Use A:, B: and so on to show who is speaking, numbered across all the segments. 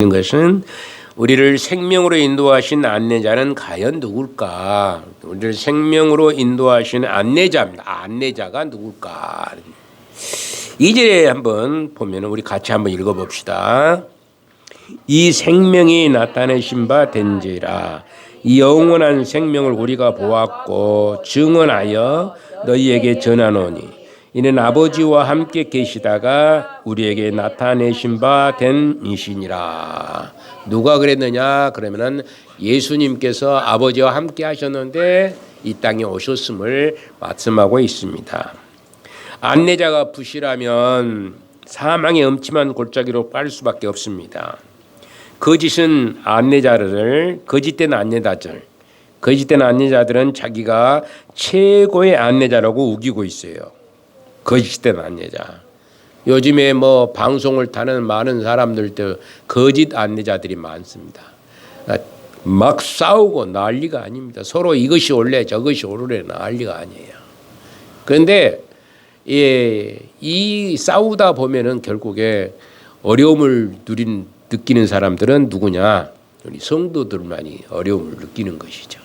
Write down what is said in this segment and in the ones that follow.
A: 것은 우리를 생명으로 인도하신 안내자는 과연 누굴까? 우리를 생명으로 인도하신 안내자입니다. 안내자가 누굴까? 2절에 한번 보면 우리 같이 한번 읽어봅시다. 이 생명이 나타내신 바 된지라 이 영원한 생명을 우리가 보았고 증언하여 너희에게 전하노니 이는 아버지와 함께 계시다가 우리에게 나타내신 바 된 이시니라. 누가 그랬느냐? 그러면은 예수님께서 아버지와 함께 하셨는데 이 땅에 오셨음을 말씀하고 있습니다. 안내자가 부실하면 사망의 음침한 골짜기로 빠질 수밖에 없습니다. 거짓은 안내자를 거짓된 안내자들은 자기가 최고의 안내자라고 우기고 있어요. 거짓된 안내자. 요즘에 뭐 방송을 타는 많은 사람들도 거짓 안내자들이 많습니다. 막 싸우고 난리가 아닙니다. 서로 이것이 옳래 저것이 옳으래 난리가 아니에요. 그런데 이 싸우다 보면은 결국에 어려움을 느끼는 사람들은 누구냐? 우리 성도들만이 어려움을 느끼는 것이죠.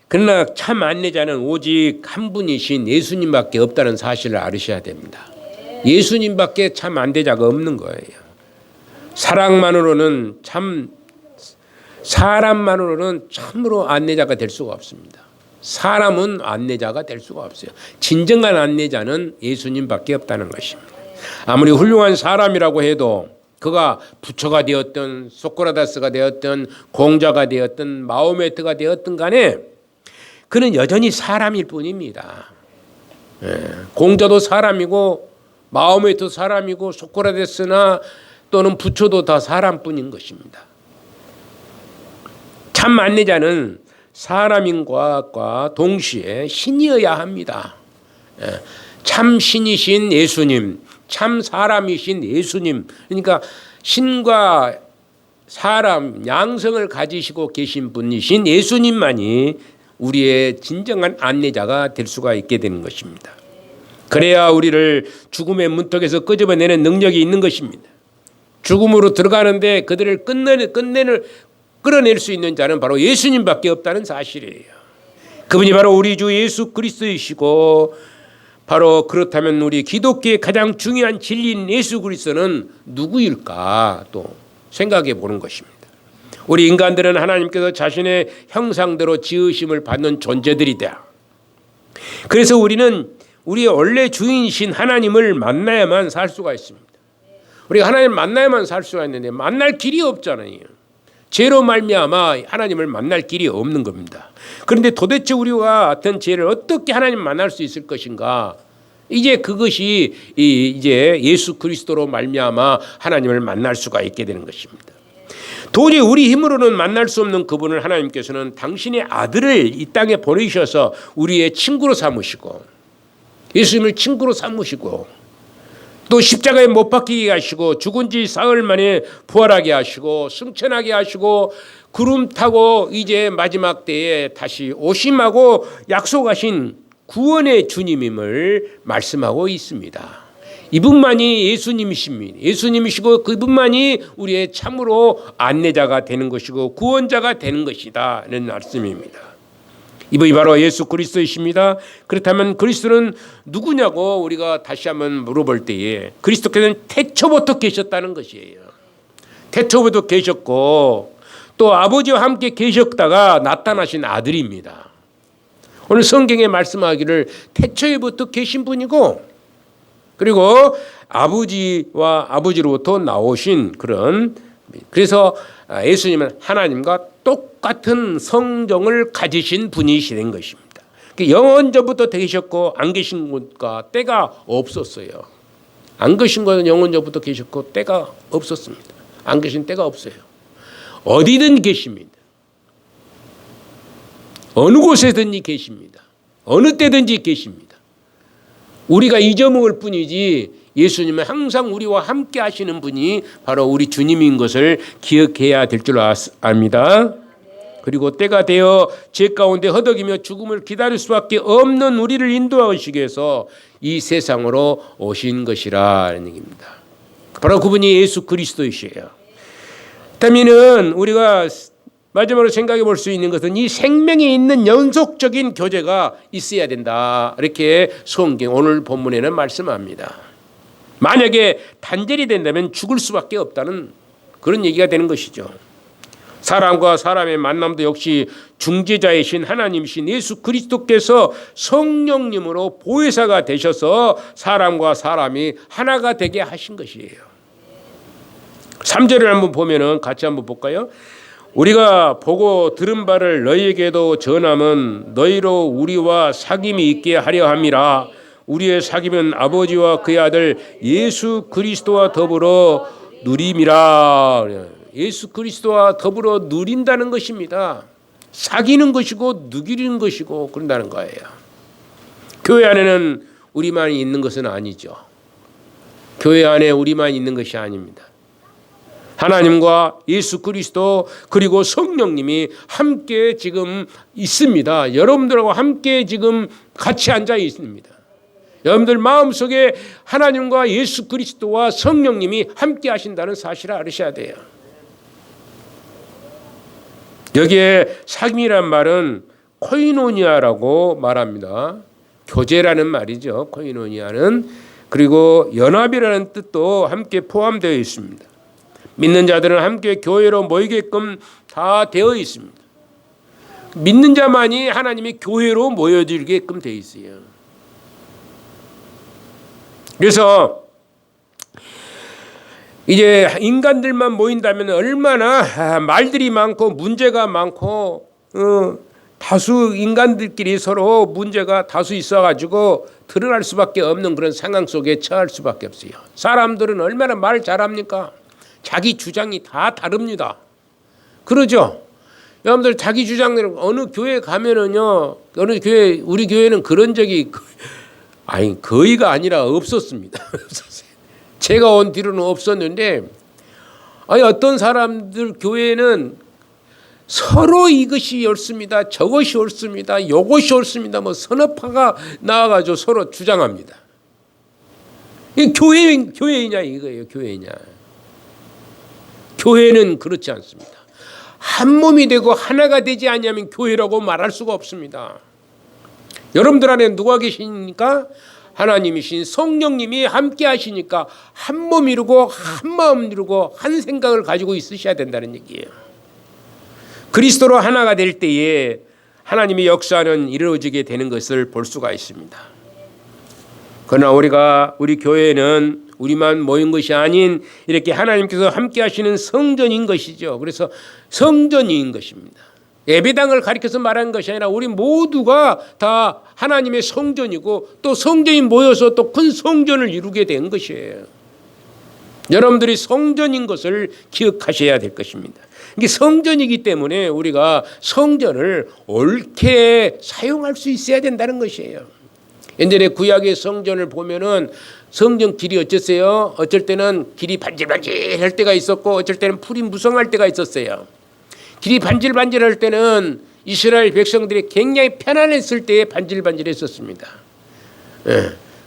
A: 그러나 참 안내자는 오직 한 분이신 예수님밖에 없다는 사실을 알으셔야 됩니다. 예수님밖에 참 안내자가 없는 거예요. 사랑만으로는 사람만으로는 참으로 안내자가 될 수가 없습니다. 사람은 안내자가 될 수가 없어요. 진정한 안내자는 예수님밖에 없다는 것입니다. 아무리 훌륭한 사람이라고 해도 그가 부처가 되었든 소크라테스가 되었든 공자가 되었든 마호메트가 되었든 간에 그는 여전히 사람일 뿐입니다. 공자도 사람이고 마호메트도 사람이고 소크라테스나 또는 부처도 다 사람뿐인 것입니다. 참 안내자는 사람인 것과 동시에 신이어야 합니다. 참 신이신 예수님, 참 사람이신 예수님, 그러니까 신과 사람 양성을 가지시고 계신 분이신 예수님만이 우리의 진정한 안내자가 될 수가 있게 되는 것입니다. 그래야 우리를 죽음의 문턱에서 끄집어내는 능력이 있는 것입니다. 죽음으로 들어가는데 그들을 끌어낼 수 있는 자는 바로 예수님밖에 없다는 사실이에요. 그분이 바로 우리 주 예수 그리스도이시고 바로 그렇다면 우리 기독교의 가장 중요한 진리인 예수 그리스도는 누구일까 또 생각해 보는 것입니다. 우리 인간들은 하나님께서 자신의 형상대로 지으심을 받는 존재들이다. 그래서 우리는 우리의 원래 주인이신 하나님을 만나야만 살 수가 있습니다. 우리가 하나님을 만나야만 살 수가 있는데 만날 길이 없잖아요. 죄로 말미암아 하나님을 만날 길이 없는 겁니다. 그런데 도대체 우리와 같은 죄를 어떻게 하나님 만날 수 있을 것인가? 이제 그것이 이제 예수 그리스도로 말미암아 하나님을 만날 수가 있게 되는 것입니다. 도저히 우리 힘으로는 만날 수 없는 그분을 하나님께서는 당신의 아들을 이 땅에 보내셔서 우리의 친구로 삼으시고 예수님을 친구로 삼으시고 또 십자가에 못 박히게 하시고 죽은 지 사흘 만에 부활하게 하시고 승천하게 하시고 구름 타고 이제 마지막 때에 다시 오심하고 약속하신 구원의 주님임을 말씀하고 있습니다. 이분만이 예수님이십니다. 예수님이시고 그분만이 우리의 참으로 안내자가 되는 것이고 구원자가 되는 것이다는 말씀입니다. 이분이 바로 예수 그리스도이십니다. 그렇다면 그리스도는 누구냐고 우리가 다시 한번 물어볼 때에 그리스도께서는 태초부터 계셨다는 것이에요. 태초부터 계셨고 또 아버지와 함께 계셨다가 나타나신 아들입니다. 오늘 성경에 말씀하기를 태초에부터 계신 분이고 그리고 아버지로부터 나오신 그래서 예수님은 하나님과 똑같은 성정을 가지신 분이시된 것입니다. 영원전부터 계셨고 안 계신 것과 때가 없었어요. 안 계신 것은 영원전부터 계셨고 때가 없었습니다. 안 계신 때가 없어요. 어디든 계십니다. 어느 곳에든지 계십니다. 어느 때든지 계십니다. 우리가 잊어먹을 뿐이지 예수님은 항상 우리와 함께 하시는 분이 바로 우리 주님인 것을 기억해야 될 줄 압니다. 그리고 때가 되어 죄 가운데 허덕이며 죽음을 기다릴 수밖에 없는 우리를 인도하시기 위해서 이 세상으로 오신 것이라는 얘기입니다. 바로 그분이 예수 그리스도이시에요. 그렇다면 우리가 마지막으로 생각해 볼 수 있는 것은 이 생명에 있는 연속적인 교제가 있어야 된다. 이렇게 성경 오늘 본문에는 말씀합니다. 만약에 단절이 된다면 죽을 수밖에 없다는 그런 얘기가 되는 것이죠. 사람과 사람의 만남도 역시 중재자이신 하나님이신 예수 그리스도께서 성령님으로 보혜사가 되셔서 사람과 사람이 하나가 되게 하신 것이에요. 3절을 한번 보면은 같이 한번 볼까요? 우리가 보고 들은 바를 너희에게도 전함은 너희로 우리와 사귐이 있게 하려 함이라. 우리의 사귐은 아버지와 그의 아들 예수 그리스도와 더불어 누림이라. 예수 그리스도와 더불어 누린다는 것입니다. 사귀는 것이고 누리는 것이고 그런다는 거예요. 교회 안에는 우리만 있는 것은 아니죠. 교회 안에 우리만 있는 것이 아닙니다. 하나님과 예수 그리스도 그리고 성령님이 함께 지금 있습니다. 여러분들하고 함께 지금 같이 앉아 있습니다. 여러분들 마음속에 하나님과 예수 그리스도와 성령님이 함께 하신다는 사실을 알으셔야 돼요. 여기에 사귐이란 말은 코이노니아라고 말합니다. 교제라는 말이죠. 코이노니아는. 그리고 연합이라는 뜻도 함께 포함되어 있습니다. 믿는 자들은 함께 교회로 모이게끔 다 되어 있습니다. 믿는 자만이 하나님의 교회로 모여들게끔 되어 있어요. 그래서 이제 인간들만 모인다면 얼마나 말들이 많고 문제가 많고 다수 인간들끼리 서로 문제가 다수 있어가지고 드러날 수밖에 없는 그런 상황 속에 처할 수밖에 없어요. 사람들은 얼마나 말 잘합니까? 자기 주장이 다 다릅니다. 그러죠? 여러분들 자기 주장대로 어느 교회 가면은요, 어느 교회, 우리 교회는 그런 적이 거의가 아니라 없었습니다. 제가 온 뒤로는 없었는데, 어떤 사람들 교회는 서로 이것이 옳습니다, 저것이 옳습니다, 이것이 옳습니다, 뭐 서너 파가 나와가지고 서로 주장합니다. 이 교회이냐 이거예요, 교회이냐. 교회는 그렇지 않습니다. 한 몸이 되고 하나가 되지 않으면 교회라고 말할 수가 없습니다. 여러분들 안에 누가 계시니까? 하나님이신 성령님이 함께 하시니까 한 몸 이루고 한 마음 이루고 한 생각을 가지고 있으셔야 된다는 얘기예요. 그리스도로 하나가 될 때에 하나님의 역사는 이루어지게 되는 것을 볼 수가 있습니다. 그러나 우리 교회는 우리만 모인 것이 아닌 이렇게 하나님께서 함께 하시는 성전인 것이죠. 그래서 성전인 것입니다. 예배당을 가리켜서 말하는 것이 아니라 우리 모두가 다 하나님의 성전이고 또 성전이 모여서 또 큰 성전을 이루게 된 것이에요. 여러분들이 성전인 것을 기억하셔야 될 것입니다. 이게 성전이기 때문에 우리가 성전을 옳게 사용할 수 있어야 된다는 것이에요. 옛날에 구약의 성전을 보면은 성전 길이 어땠어요? 어쩔 때는 길이 반질반질할 때가 있었고 어쩔 때는 풀이 무성할 때가 있었어요. 길이 반질반질할 때는 이스라엘 백성들이 굉장히 편안했을 때에 반질반질했었습니다.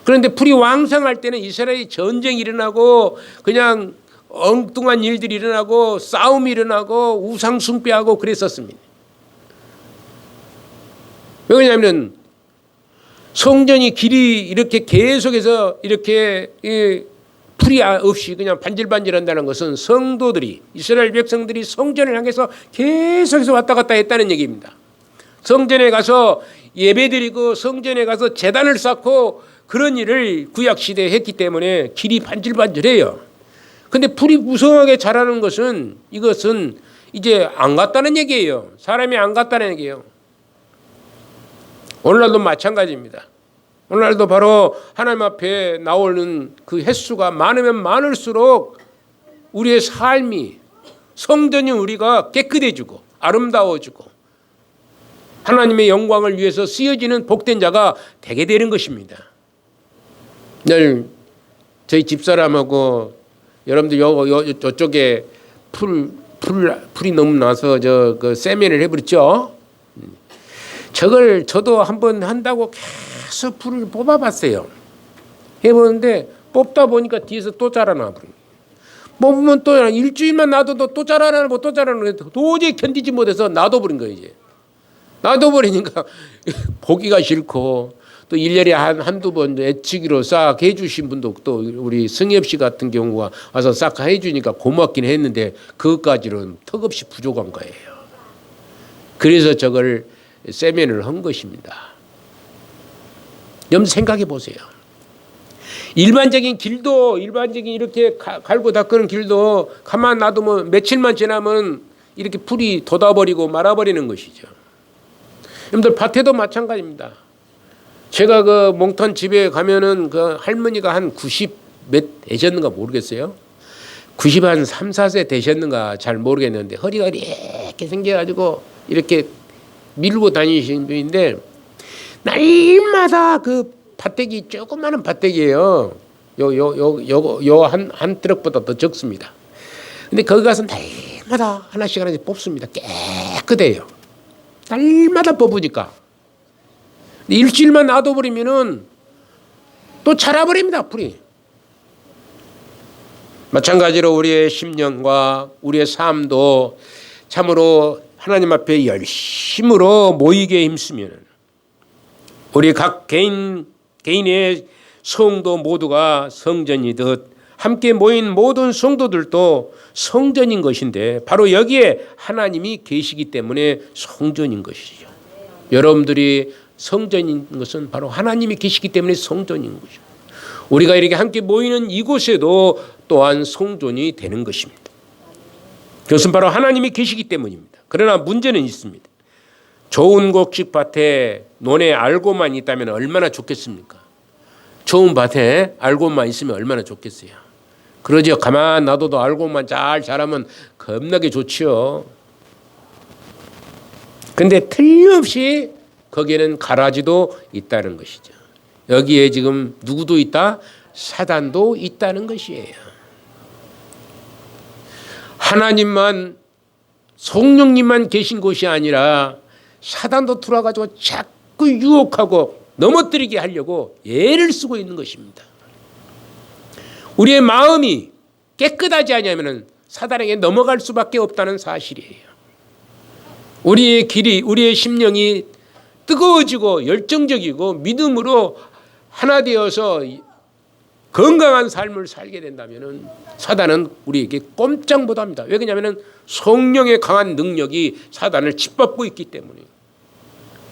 A: 그런데 풀이 왕성할 때는 이스라엘이 전쟁이 일어나고 그냥 엉뚱한 일들이 일어나고 싸움이 일어나고 우상 숭배하고 그랬었습니다. 왜냐하면 성전이 길이 이렇게 계속해서 이렇게 풀이 없이 그냥 반질반질한다는 것은 성도들이 이스라엘 백성들이 성전을 향해서 계속해서 왔다 갔다 했다는 얘기입니다. 성전에 가서 예배드리고 성전에 가서 제단을 쌓고 그런 일을 구약시대에 했기 때문에 길이 반질반질해요. 근데 풀이 무성하게 자라는 것은 이것은 이제 안 갔다는 얘기예요. 사람이 안 갔다는 얘기예요. 오늘날도 마찬가지입니다. 오늘날도 바로 하나님 앞에 나오는 그 횟수가 많으면 많을수록 우리의 삶이 성전이 우리가 깨끗해지고 아름다워지고 하나님의 영광을 위해서 쓰여지는 복된 자가 되게 되는 것입니다. 늘 저희 집사람하고 여러분들 저쪽에 풀 불이 너무 나서 그 세면을 해버렸죠. 저걸 저도 한번 한다고 계속 불을 뽑아봤어요. 해보는데 뽑다 보니까 뒤에서 또 자라나 버린. 뽑으면 또 일주일만 놔둬도 또 자라나고 또 자라나고 도저히 견디지 못해서 놔둬버린 거예요. 이제 놔둬버리니까 보기가 싫고 또 1년에 한두 번 애치기로 싹 해주신 분도 또 우리 승엽 씨 같은 경우가 와서 싹 해주니까 고맙긴 했는데 그것까지는 턱없이 부족한 거예요. 그래서 저걸 세면을 한 것입니다. 여러분 생각해 보세요. 일반적인 길도 일반적인 이렇게 갈고 닦는 길도 가만 놔두면 며칠만 지나면 이렇게 풀이 돋아버리고 말아버리는 것이죠. 여러분들 밭에도 마찬가지입니다. 제가 그 몽탄 집에 가면은 그 할머니가 한 90 몇 되셨는가 모르겠어요. 90 한 3, 4세 되셨는가 잘 모르겠는데 허리가 이렇게 생겨가지고 이렇게 밀고 다니시는 분인데 날마다 그 밭대기 조그마한 밭대기예요. 요 한 트럭보다 더 적습니다. 근데 거기 가서 날마다 하나씩 뽑습니다. 깨끗해요. 날마다 뽑으니까. 일주일만 놔둬버리면은 또 자라버립니다, 풀이. 마찬가지로 우리의 심령과 우리의 삶도 참으로 하나님 앞에 열심으로 모이게 힘쓰면 우리 각 개인의 성도 모두가 성전이듯 함께 모인 모든 성도들도 성전인 것인데 바로 여기에 하나님이 계시기 때문에 성전인 것이죠. 여러분들이 성전인 것은 바로 하나님이 계시기 때문에 성전인 것이죠. 우리가 이렇게 함께 모이는 이곳에도 또한 성전이 되는 것입니다. 그것은 바로 하나님이 계시기 때문입니다. 그러나 문제는 있습니다. 좋은 곡식밭에 논에 알고만 있다면 얼마나 좋겠습니까? 좋은 밭에 알고만 있으면 얼마나 좋겠어요. 그러죠. 가만 놔둬도 알고만 잘 자라면 겁나게 좋지요. 근데 틀림없이 거기에는 가라지도 있다는 것이죠. 여기에 지금 누구도 있다? 사단도 있다는 것이에요. 하나님만 성령님만 계신 곳이 아니라 사단도 들어와가지고 자꾸 유혹하고 넘어뜨리게 하려고 애를 쓰고 있는 것입니다. 우리의 마음이 깨끗하지 않으면 사단에게 넘어갈 수밖에 없다는 사실이에요. 우리의 길이 우리의 심령이 뜨거워지고 열정적이고 믿음으로 하나 되어서 건강한 삶을 살게 된다면 사단은 우리에게 꼼짝 못합니다. 왜 그러냐면 성령의 강한 능력이 사단을 짓밟고 있기 때문에.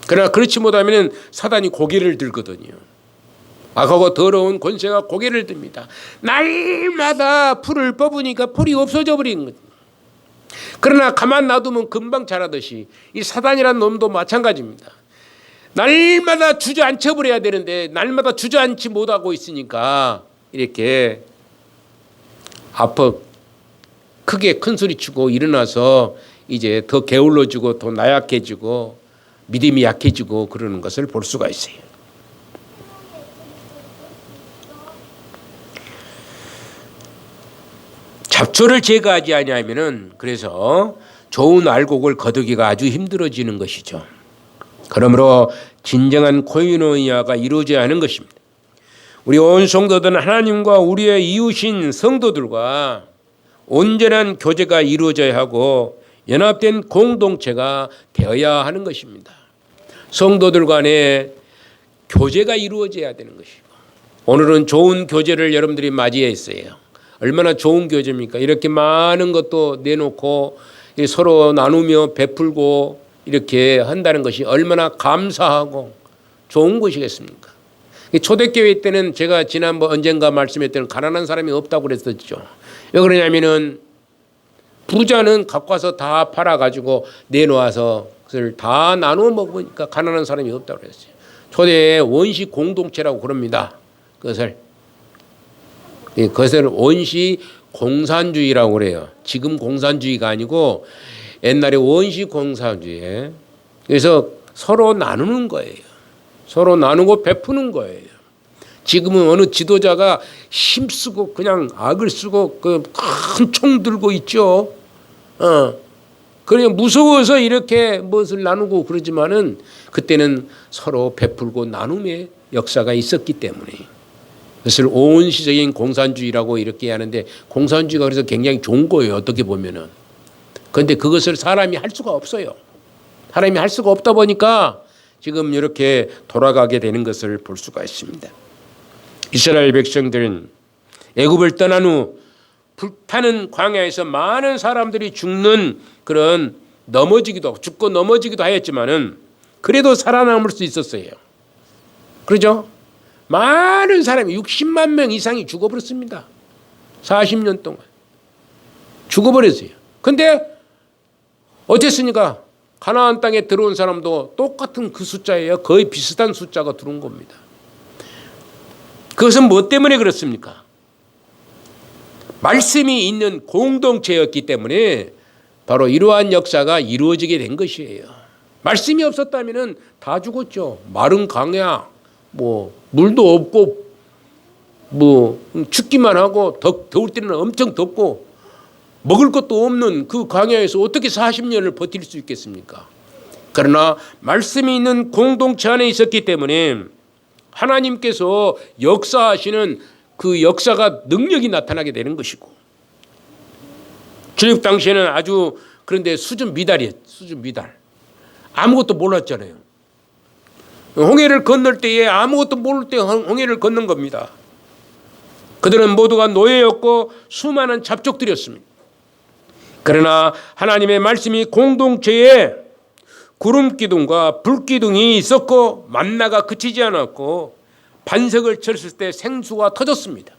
A: 그러나 그렇지 못하면 사단이 고개를 들거든요. 악하고 더러운 권세가 고개를 듭니다. 날마다 풀을 뽑으니까 풀이 없어져 버리는 거죠. 그러나 가만 놔두면 금방 자라듯이 이 사단이라는 놈도 마찬가지입니다. 날마다 주저앉혀 버려야 되는데 날마다 주저앉지 못하고 있으니까 이렇게 크게 큰 소리 치고 일어나서 이제 더 게을러지고 더 나약해지고 믿음이 약해지고 그러는 것을 볼 수가 있어요. 잡초를 제거하지 아니하면은 그래서 좋은 알곡을 거두기가 아주 힘들어지는 것이죠. 그러므로 진정한 코이노니아가 이루어져야 하는 것입니다. 우리 온 성도들은 하나님과 우리의 이웃인 성도들과 온전한 교제가 이루어져야 하고 연합된 공동체가 되어야 하는 것입니다. 성도들 간에 교제가 이루어져야 되는 것이고 오늘은 좋은 교제를 여러분들이 맞이했어요. 얼마나 좋은 교제입니까? 이렇게 많은 것도 내놓고 서로 나누며 베풀고 이렇게 한다는 것이 얼마나 감사하고 좋은 것이겠습니까? 초대교회 때는 제가 지난번 언젠가 말씀했던 가난한 사람이 없다고 그랬었죠. 왜 그러냐면은 부자는 갖고 와서 다 팔아가지고 내놓아서 그것을 다 나누어 먹으니까 가난한 사람이 없다고 그랬어요. 초대의 원시 공동체라고 그럽니다. 그것을 원시 공산주의라고 그래요. 지금 공산주의가 아니고 옛날에 원시 공산주의. 그래서 서로 나누는 거예요. 서로 나누고 베푸는 거예요. 지금은 어느 지도자가 힘쓰고 그냥 악을 쓰고 그 큰 총 들고 있죠. 그냥 무서워서 이렇게 무엇을 나누고 그러지만은 그때는 서로 베풀고 나눔의 역사가 있었기 때문에 그것을 온시적인 공산주의라고 이렇게 하는데 공산주의가 그래서 굉장히 좋은 거예요. 어떻게 보면은. 그런데 그것을 사람이 할 수가 없어요. 사람이 할 수가 없다 보니까 지금 이렇게 돌아가게 되는 것을 볼 수가 있습니다. 이스라엘 백성들은 애굽을 떠난 후 불타는 광야에서 많은 사람들이 죽는 그런 죽고 넘어지기도 하였지만은 그래도 살아남을 수 있었어요. 그렇죠? 많은 사람이 60만 명 이상이 죽어버렸습니다. 40년 동안 죽어버렸어요. 근데 어땠습니까? 가나안 땅에 들어온 사람도 똑같은 그 숫자예요. 거의 비슷한 숫자가 들어온 겁니다. 그것은 뭐 때문에 그렇습니까? 말씀이 있는 공동체였기 때문에 바로 이러한 역사가 이루어지게 된 것이에요. 말씀이 없었다면 다 죽었죠. 마른 강야, 물도 없고 춥기만 하고 더울 때는 엄청 덥고 먹을 것도 없는 그 광야에서 어떻게 40년을 버틸 수 있겠습니까? 그러나 말씀이 있는 공동체 안에 있었기 때문에 하나님께서 역사하시는 그 역사가 능력이 나타나게 되는 것이고 출애굽 당시에는 아주 그런데 수준 미달이에요. 수준 미달. 아무것도 몰랐잖아요. 홍해를 건널 때에 아무것도 모를 때 홍해를 건넌 겁니다. 그들은 모두가 노예였고 수많은 잡족들이었습니다. 그러나 하나님의 말씀이 공동체에 구름 기둥과 불 기둥이 있었고 만나가 그치지 않았고 반석을 쳤을 때 생수가 터졌습니다.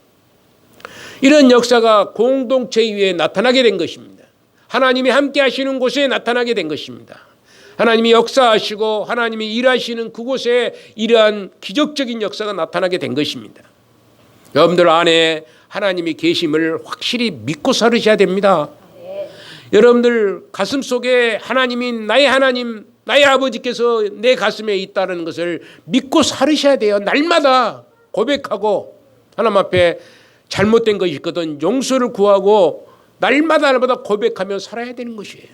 A: 이런 역사가 공동체 위에 나타나게 된 것입니다. 하나님이 함께 하시는 곳에 나타나게 된 것입니다. 하나님이 역사하시고 하나님이 일하시는 그곳에 이러한 기적적인 역사가 나타나게 된 것입니다. 여러분들 안에 하나님이 계심을 확실히 믿고 살으셔야 됩니다. 여러분들 가슴 속에 하나님이 나의 하나님, 나의 아버지께서 내 가슴에 있다는 것을 믿고 살으셔야 돼요. 날마다 고백하고 하나님 앞에 잘못된 것이 있거든 용서를 구하고 날마다 고백하며 살아야 되는 것이에요.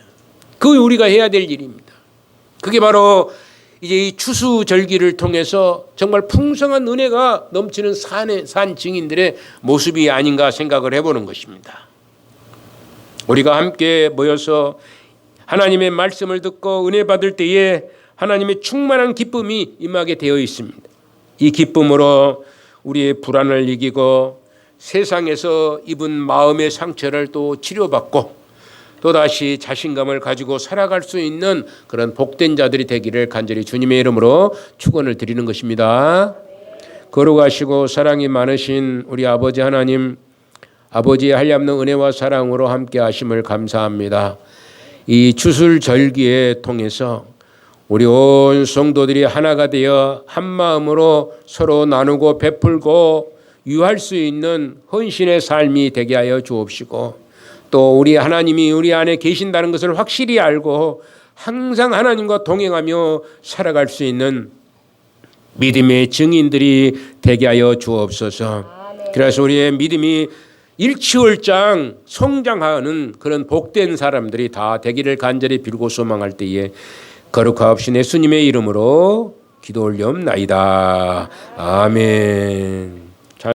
A: 그게 우리가 해야 될 일입니다. 그게 바로 이제 이 추수절기를 통해서 정말 풍성한 은혜가 넘치는 산 증인들의 모습이 아닌가 생각을 해보는 것입니다. 우리가 함께 모여서 하나님의 말씀을 듣고 은혜 받을 때에 하나님의 충만한 기쁨이 임하게 되어 있습니다. 이 기쁨으로 우리의 불안을 이기고 세상에서 입은 마음의 상처를 또 치료받고 또다시 자신감을 가지고 살아갈 수 있는 그런 복된 자들이 되기를 간절히 주님의 이름으로 축원을 드리는 것입니다. 거룩하시고 사랑이 많으신 우리 아버지 하나님, 아버지의 한량없는 은혜와 사랑으로 함께 하심을 감사합니다. 이 추수절기에 통해서 우리 온 성도들이 하나가 되어 한 마음으로 서로 나누고 베풀고 유할 수 있는 헌신의 삶이 되게 하여 주옵시고 또 우리 하나님이 우리 안에 계신다는 것을 확실히 알고 항상 하나님과 동행하며 살아갈 수 있는 믿음의 증인들이 되게 하여 주옵소서. 그래서 우리의 믿음이 일취월장 성장하는 그런 복된 사람들이 다 되기를 간절히 빌고 소망할 때에 거룩하옵신 예수님의 이름으로 기도 올리옵나이다. 아멘.